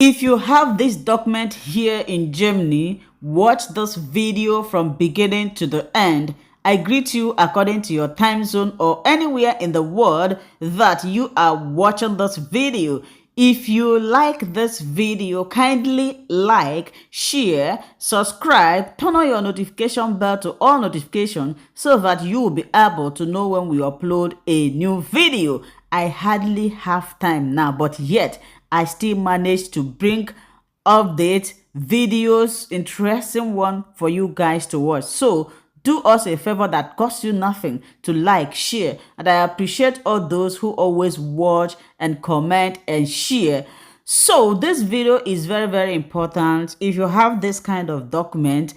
If you have this document here in Germany, watch this video from beginning to the end. I greet you according to your time zone or anywhere in the world that you are watching this video. If you like this video, kindly like, share, subscribe, turn on your notification bell to all notifications so that you will be able to know when we upload a new video. I hardly have time now, but yet I still manage to bring updates, videos, interesting one for you guys to watch. So do us a favor that costs you nothing to like, share, and I appreciate all those who always watch and comment and share. So this video is very, very important. If you have this kind of document,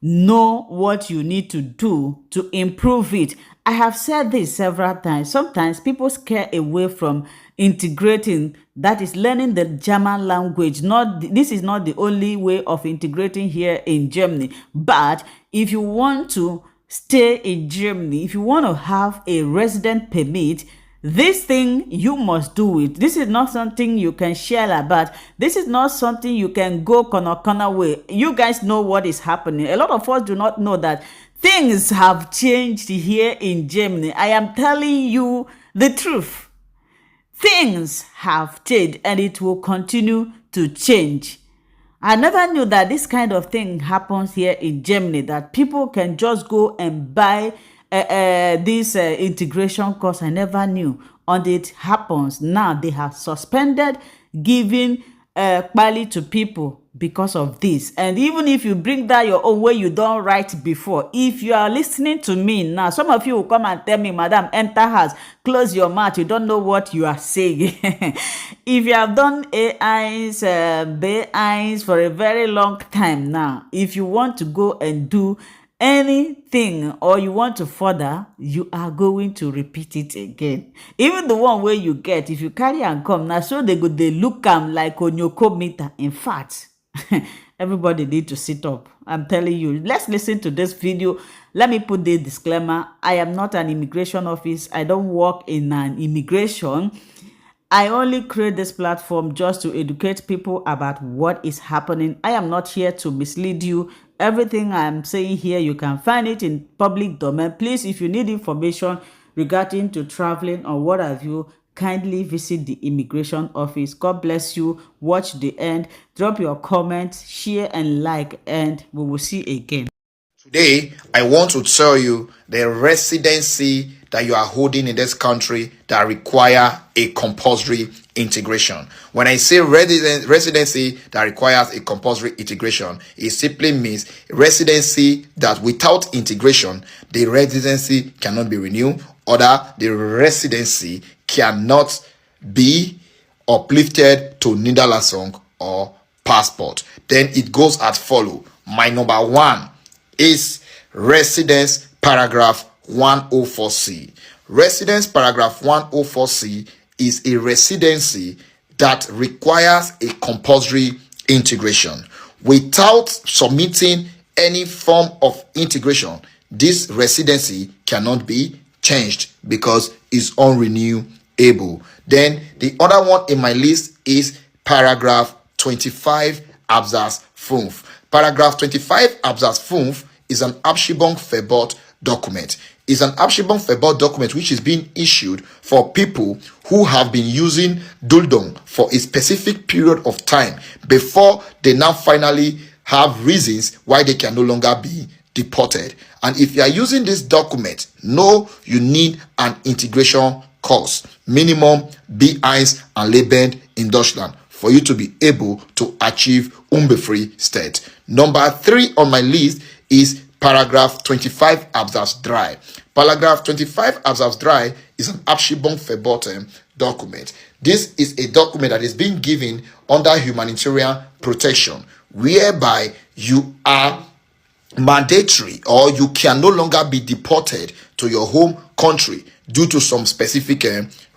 know what you need to do to improve it. I have said this several times. Sometimes people scare away from integrating, that is learning the German language. This is not the only way of integrating here in Germany, but if you want to stay in Germany, if you want to have a resident permit, this thing you must do it. This is not something you can share about. This is not something you can go corner way. You guys know what is happening. A lot of us do not know that things have changed here in Germany. I am telling you the truth. Things have changed and it will continue to change. I never knew that this kind of thing happens here in Germany, that people can just go and buy this integration course. I never knew until it happens. Now they have suspended giving quality to people because of this. And even if you bring that your own way you don't write before, if you are listening to me now, some of you will come and tell me, Madam, enter house, close your mouth, you don't know what you are saying. If you have done AIs, BIs for a very long time now, if you want to go and do anything or you want to further, you are going to repeat it again. Even the one where you get, if you carry and come now, so they look like onyoko meter. In fact, everybody need to sit up. I'm telling you. Let's listen to this video. Let me put the disclaimer. I am not an immigration office. I don't work in an immigration. I only create this platform just to educate people about what is happening. I am not here to mislead you. Everything I'm saying here, you can find it in public domain. Please, if you need information regarding to traveling or what have you, kindly visit the immigration office. God bless you. Watch the end. Drop your comments, share and like, and we will see again. Today, I want to tell you the residency that you are holding in this country that require a compulsory integration. When I say residency that requires a compulsory integration, it simply means residency that without integration, the residency cannot be renewed, or that the residency cannot be uplifted to Niederlassung or passport. Then it goes as follow. My number one is residence paragraph 104C. Residence paragraph 104C is a residency that requires a compulsory integration. Without submitting any form of integration, this residency cannot be changed because it's unrenewable. Then the other one in my list is paragraph 25 absatz 5. Paragraph 25 absatz 5 is an Abschiebungsverbot document. Is an Abschiebungsverbot document which is being issued for people who have been using Duldung for a specific period of time before they now finally have reasons why they can no longer be deported. And if you are using this document, know you need an integration course, minimum B1 and Leben in Deutschland, for you to be able to achieve unbefree state. Number 3 on my list is paragraph 25 absatz 3. Paragraph 25 absatz 3 is an Abschiebungsverbot document. This is a document that is being given under humanitarian protection, whereby you are mandatory or you can no longer be deported to your home country due to some specific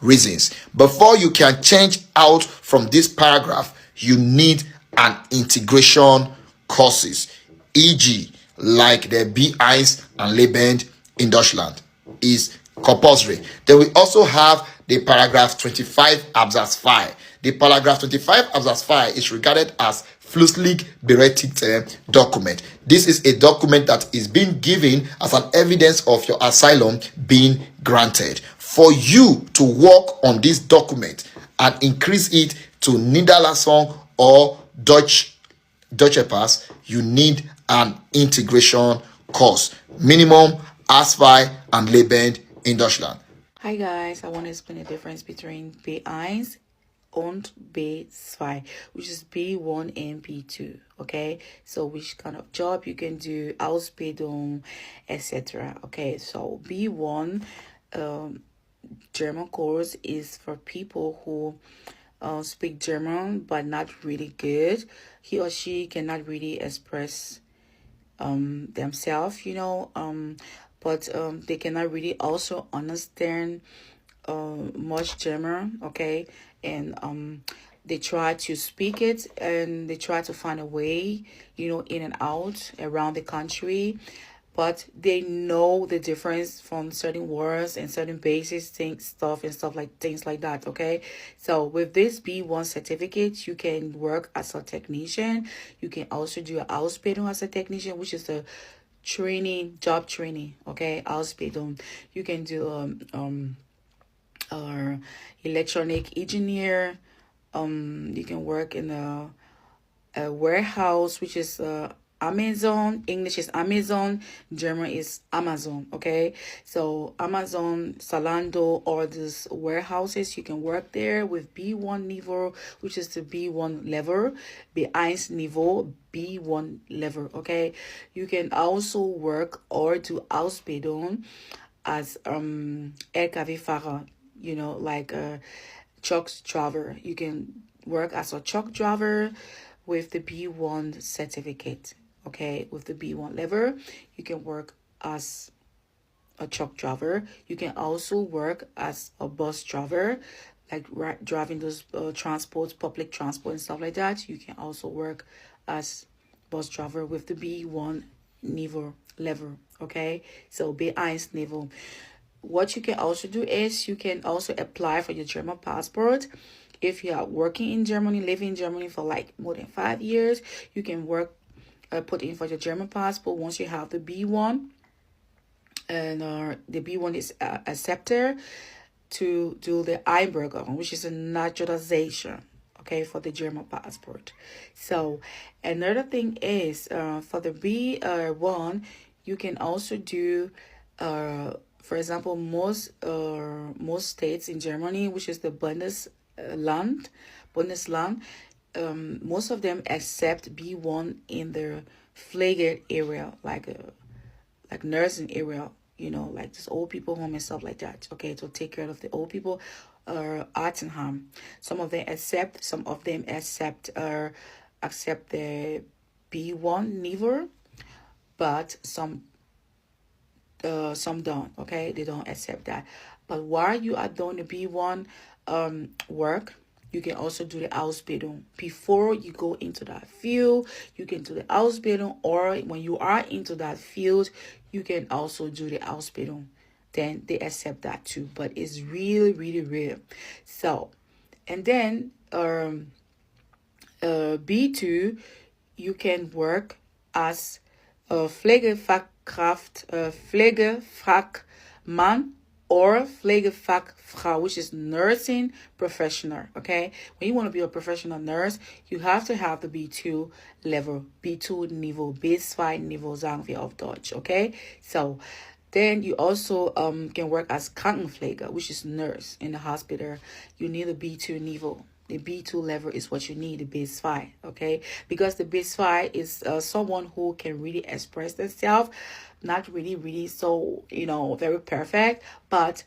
reasons. Before you can change out from this paragraph, you need an integration courses, e.g. like the B1 and Leben in Deutschland is compulsory. Then we also have the paragraph 25 absatz 5. The paragraph 25 Absatz 5 is regarded as Fluslig berechtigte document. This is a document that is being given as an evidence of your asylum being granted. For you to work on this document and increase it to Niederlassung or Deutsche Pass, you need an integration course. Minimum ASFI and Leben in Deutschland. Hi guys, I want to explain the difference between B1 and B2, which is B1 and B2. Okay, so which kind of job you can do, Ausbildung, etc. Okay, so B1 German course is for people who speak German but not really good. He or she cannot really express themselves, but they cannot really also understand much German, okay, and they try to speak it and they try to find a way, in and out around the country, but they know the difference from certain words and certain basic things like that. Okay, so with this B1 certificate, you can work as a technician. You can also do an Ausbildung as a technician, which is a job training. Okay, Ausbildung. You can do electronic engineer. You can work in a warehouse, which is Amazon. English is Amazon, German is Amazon. Okay, so Amazon, Zalando, or these warehouses, you can work there with B1 niveau, which is the B1 level, B1 niveau, B1 level. Okay, you can also work or do Ausbildung as LKW-Fahrer, like a truck driver. You can work as a truck driver with the B1 certificate. Okay, with the B1 level, you can work as a truck driver. You can also work as a bus driver, like driving those transports, public transport and stuff like that. You can also work as bus driver with the B1 level. Okay, so B1 level. What you can also do is you can also apply for your German passport. If you are working in Germany, living in Germany for like more than 5 years, you can put in for your German passport once you have the B1, and the B1 is accepted to do the Einbürgerung, which is a naturalization, okay, for the German passport. So another thing is for the B1, you can also do, for example, most states in Germany, which is the Bundesland, most of them accept B1 in their Pflege area, like nursing area, like just old people home and stuff like that. Okay, to take care of the old people, Artenheim. Some of them accept the B1 niveau, but some don't. Okay, they don't accept that. But while you are doing the B1 work, you can also do the Ausbildung. Before you go into that field, you can do the Ausbildung, or when you are into that field, you can also do the Ausbildung. Then they accept that too, but it's really, really rare. So, and then B2, you can work as a Pflegefachkraft, Pflegefachmann, or Pflegefachfrau, which is nursing professional. Okay, when you want to be a professional nurse, you have to have the B2 level, B2 niveau, B2 niveau, sagen wir auf Deutsch. Okay, so then you also can work as Krankenpfleger, which is nurse in the hospital. You need a B2 niveau. The B2 level is what you need, the B2, okay? Because the B2 is someone who can really express themselves, not really so, very perfect, but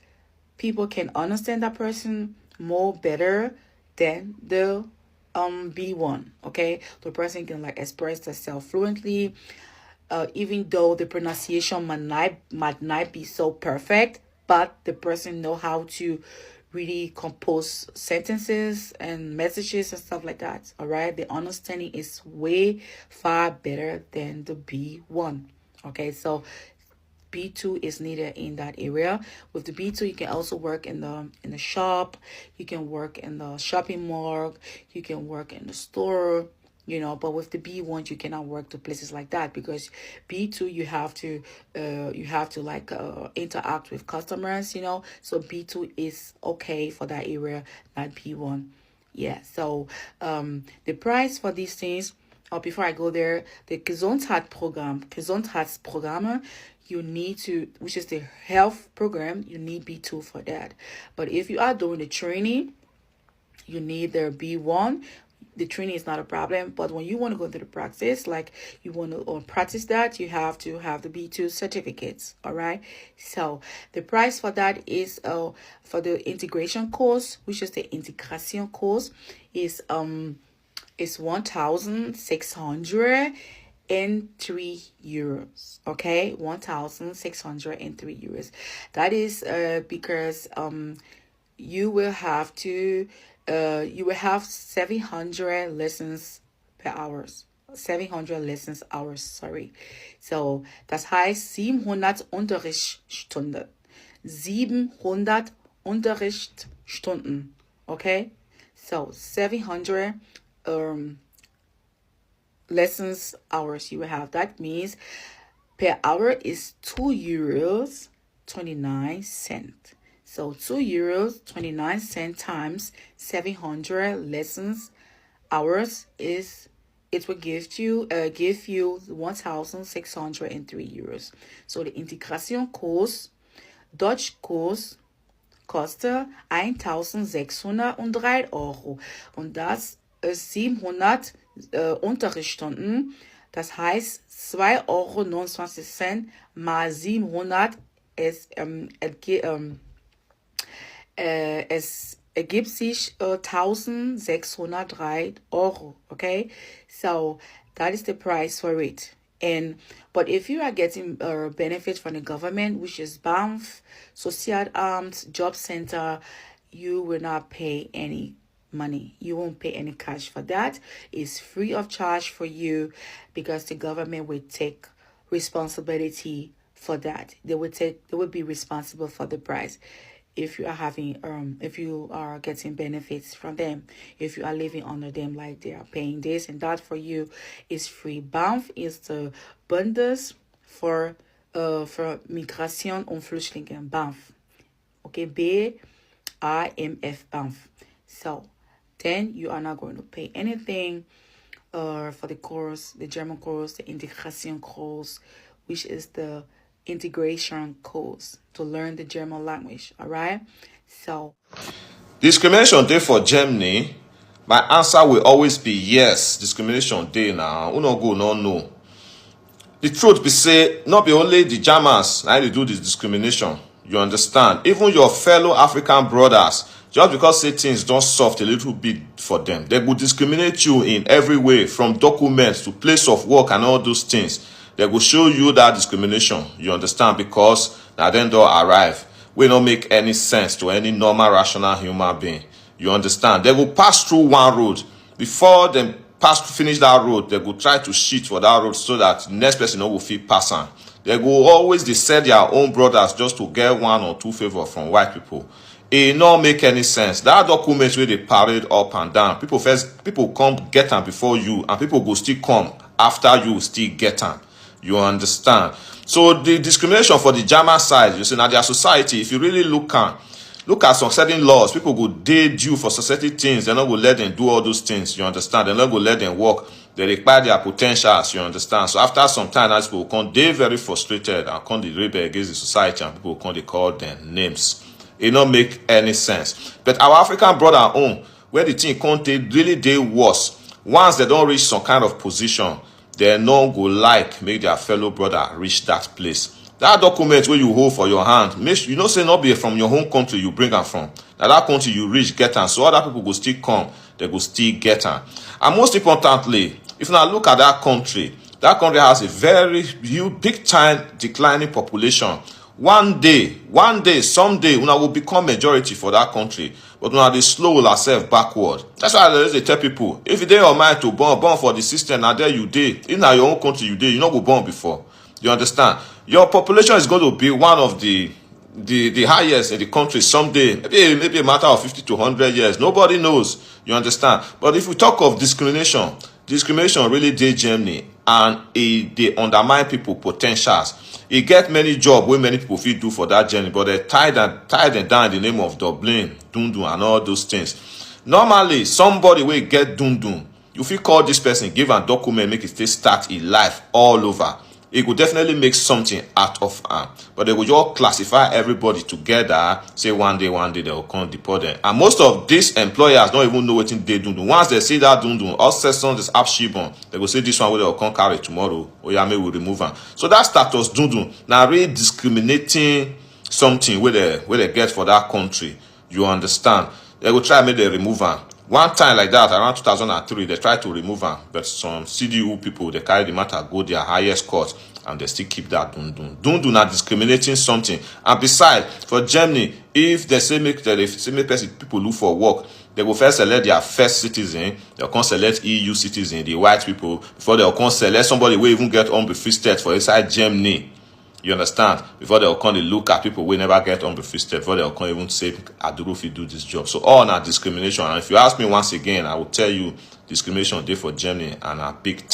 people can understand that person more better than the B1, okay? The person can like express themselves fluently, even though the pronunciation might not be so perfect, but the person know how to really compose sentences and messages and stuff like that. All right, the understanding is way far better than the B1. Okay, so B2 is needed in that area. With the B2, you can also work in the shop, you can work in the shopping mall, you can work in the store, you know. But with the B1, you cannot work to places like that, because B2 you have to like interact with customers, you know. So B2 is okay for that area, not B1. Yeah. So the price for these things, or before I go there, the Gesundheitsprogramme, you need to, which is the health program, you need B2 for that. But if you are doing the training, you need their B1. The training is not a problem, but when you want to go into the practice, like you want to practice that, you have to have the B2 certificates. All right. So the price for that is for the integration course, which is the integration course, is 1,603 euros. Okay, 1,603 euros. That is because you will have 700 lessons per hours. 700 lessons hours, sorry. So, das heißt 700 Unterrichtsstunden. 700 Unterrichtsstunden. Okay? So, 700 lessons hours you will have. That means per hour is 2 euros 29 cents. So 2 euros 29 cents times 700 lessons hours is, it will give you 1,603 euros. So the Integration Kurs, Deutsch Kurs, kostet 1.603 Euro. Und das ist 700 Unterrichtsstunden. Das heißt 2,29 Euro mal 700. Es ergibt sich 1.603 Euro. Okay, so that is the price for it. But if you are getting benefits from the government, which is BAMF, Sozialamt, Job Center, you will not pay any money. You won't pay any cash for that. It's free of charge for you, because the government will take responsibility for that. They will be responsible for the price. If you are getting benefits from them, if you are living under them, like they are paying this and that for you, is free. BAMF is the Bundes for Migration und Flüchtlinge, BAMF. Okay, BAMF, BAMF. So then you are not going to pay anything for the course, the German course, the Integration course, which is the integration course to learn the German language. All right. So discrimination day for Germany. My answer will always be yes. Discrimination day now. No go no. The truth be say, not be only the Germans now they do this discrimination. You understand? Even your fellow African brothers, just because say things don't soft a little bit for them, they will discriminate you in every way, from documents to place of work and all those things. They will show you that discrimination. You understand? Because now then they'll arrive. Will not make any sense to any normal, rational human being. You understand? They will pass through one road. Before they finish that road, they will try to cheat for that road so that the next person will feel passing. They will always decide their own brothers just to get 1 or 2 favor from white people. It not make any sense. That document where they parade up and down, people come get them before you, and people go still come after you still get them. You understand? So the discrimination for the German side, you see, now their society, if you really look at some certain laws, people go date you for society things. They're not going to let them do all those things. You understand? They're not going to let them work. They require their potentials. You understand? So after some time, as people come, they're very frustrated and come the rebel against the society, and people come, they call them names. It don't make any sense. But our African brother own, where the thing can't really they worse. Once they don't reach some kind of position, they no go like make their fellow brother reach that place. That document where you hold for your hand, you know say not be from your home country you bring them from. Now that country you reach get them, so other people go still come, they go still get them. And most importantly, if you now look at that country has a very huge, big time declining population. One day, someday, una will become majority for that country. But una dey slow ourselves backward. That's why they tell people, if you dey your mind to born for the system, now there you dey. If na your own country you dey, you no go born before. You understand? Your population is going to be one of the highest in the country someday, maybe a matter of 50 to 100 years. Nobody knows. You understand? But if we talk of discrimination really dey Germany, and they undermine people potentials. E get many jobs wey many people fit do for that journey, but they tie them down in the name of Dublin, dundun, and all those things. Normally, somebody wey get dundun, you fit call this person, give am document, make it start e life all over. It could definitely make something out of am, but they will just classify everybody together, say one day they will come deport them. And most of these employers don't even know wetin dey dundun. Once they see that dundun, all sessions is abshibon, they go say this one wey they will come carry tomorrow, oya make we remove am. So that status dundun na really discriminating something wey they get for that country. You understand? They go try make they remove am. One time like that, around 2003, they tried to remove am, but some CDU people, they carry the matter go their highest court, and they still keep that dundun. Dundun na discriminating something. And besides, for Germany, if they say make people look for work, they go first select their first citizen, they'll come select EU citizen, the white people, before they'll come select somebody who even get unbefristed for inside Germany. You understand? Before they'll come, they look at people who never get unbefristed, before they'll come even say, Aduru if you do this job. So all na discrimination. And if you ask me once again, I will tell you discrimination dey for Germany, and a big